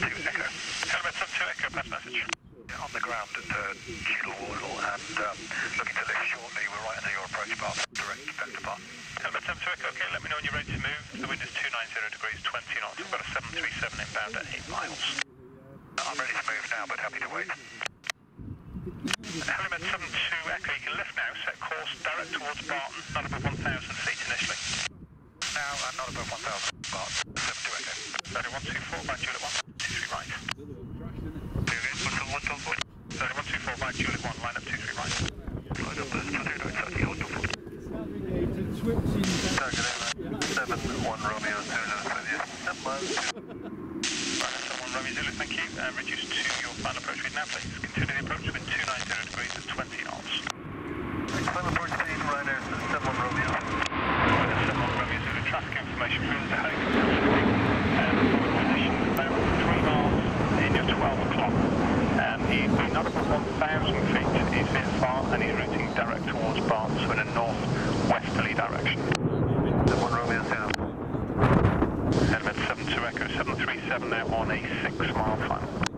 Echo. Helmet 72 Echo, pass message. On the ground at Cheadle Wardle and looking to lift shortly. We're right under your approach path, direct vector path. Helmet 72 Echo, okay, let me know when you're ready to move. The wind is 290 degrees, 20 knots. We've got a 737 inbound at 8 miles. I'm ready to move now, but happy to wait. Helmet 72 Echo, you can lift now, set course direct towards Barton, not above 1,000 feet initially. Now, not above 1,000 Barton, 72 Echo. 3124 by Juliet 1, 23 right. 3124 by Juliet 1, line up 23 right. Line up 23 right, 30, hold your foot. Target 71 Romeo Zulu with you. Right, 71 Romeo Zulu, thank you. Reduce to your final approach read now, please. Continue the approach with 290 degrees at 20 knots. Final approach speed, Ryanair 71 Romeo. Ryanair 71 Romeo Zulu, traffic information for the helicopter. Forward position about 3 miles in your 12 o'clock. He's not above 1,000 feet, he's VFR and he's routing direct towards Barton, so in a north-westerly direction. 71 Romeo Zulu. Headbed 72 Echo 737 now on a 6 mile final.